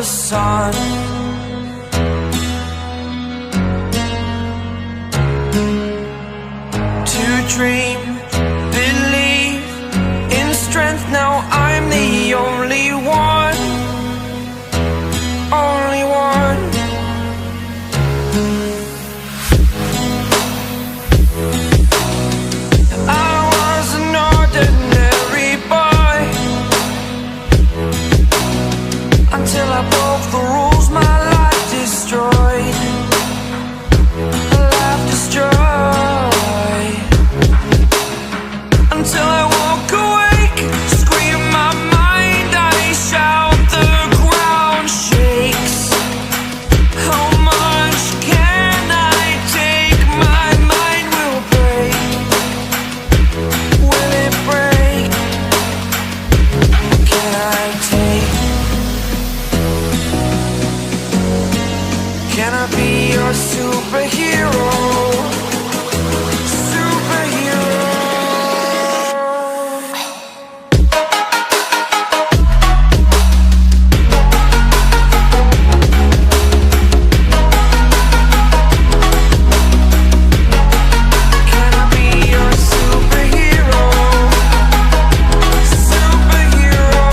sun. To dream, believe in strength. Now I'm the only one, only one. I was an ordinary boy until I broke the rules. My life destroyed, life destroyed. Until I walk awake, scream my mind, I shout, the ground shakes. How much can I take? My mind will break. Will it break? Can I take? Can I be your superhero? Superhero. Can I be your superhero? Superhero.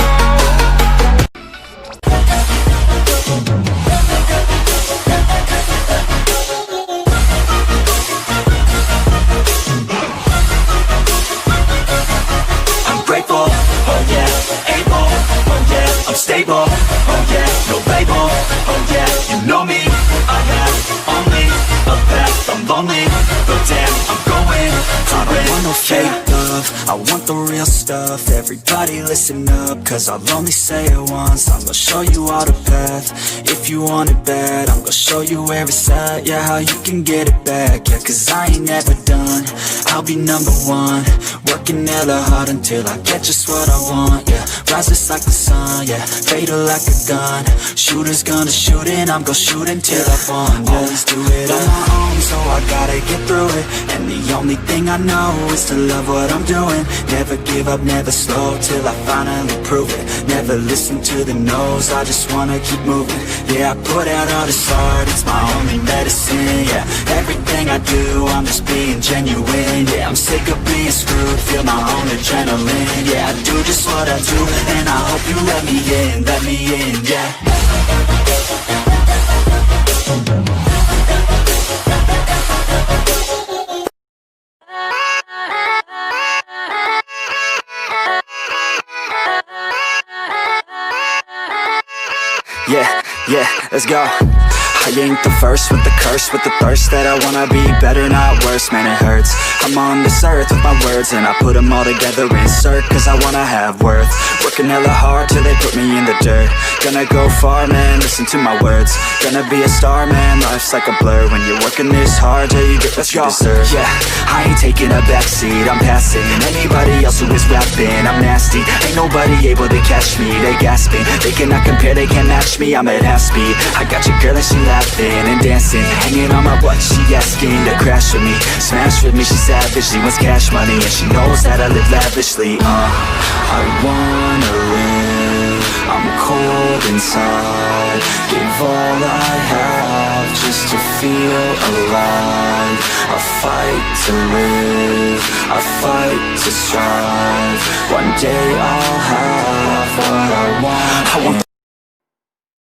I'm grateful, oh yeah, able, oh yeah, I'm stable, oh yeah, no label, oh yeah, you know me, I have only a path, I'm lonely, but damn, I'm going to win. I don't want no fake love, I want the real stuff. Everybody listen up, cause I'll only say it once. I'm gonna show you all the path, if you want it bad. I'm gonna show you where it's at, yeah, how you can get it back. Yeah, cause I ain't never done, I'll be number one. Working hella hard until I get just what I want, yeah. Rises like the sun, yeah, fatal like a gun. Shooter's gonna shoot and I'm gonna shoot until I won, yeah. Always do it on my own, so I gotta get through it. And the only thing I know is to love what I'm doing. Never give up, never slow, till I finally prove it. Never listen to the no's, I just wanna keep moving. Yeah, I put out all this art, it's my only medicine, yeah. Everything I do, I'm just being genuine, yeah. I'm sick of being screwed, feel my own adrenaline, yeah. I do just what I do, and I hope you let me in, yeah. Yeah, let's go. I ain't the first with the curse, with the thirst that I wanna be better, not worse, man it hurts. I'm on this earth with my words and I put them all together, insert, cause I wanna have worth. Working hella hard till they put me in the dirt. Gonna go far, man, listen to my words. Gonna be a star, man, life's like a blur. When you're working this hard, yeah, you get what you deserve. Yeah, I ain't taking a backseat, I'm passing anybody else who is rapping. I'm nasty, ain't nobody able to catch me. They gasping, they cannot compare, they can't match me. I'm at half speed, I got your girl and she laughing and dancing, hanging on my butt, she asking to crash with me, smash with me, she savage, she wants cash money, and she knows that I live lavishly. I wanna live, I'm cold inside, give all I have just to feel alive. I fight to live, I fight to strive, one day I'll have what I want.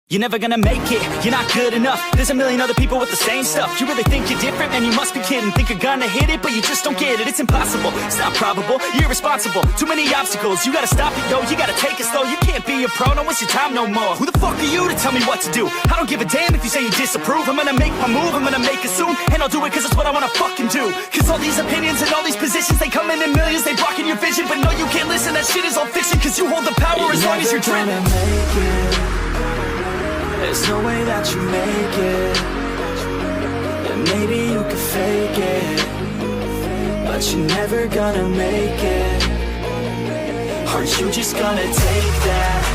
You're never gonna make it, you're not good enough. There's a million other people with the same stuff. You really think you're different? Man, you must be kidding. Think you're gonna hit it, but you just don't get it. It's impossible, it's not probable, you're irresponsible. Too many obstacles, you gotta stop it, yo. You gotta take it slow, you can't be a pro, don't waste your time no more. Who the fuck are you to tell me what to do? I don't give a damn if you say you disapprove. I'm gonna make my move, I'm gonna make it soon, and I'll do it cause it's what I wanna fucking do. Cause all these opinions and all these positions, they come in millions, they blocking your vision. But no, you can't listen, that shit is all fiction. Cause you hold the power as long as you're dreaming. There's no way that you make it, and maybe you could fake it, but you're never gonna make it. Are you just gonna take that?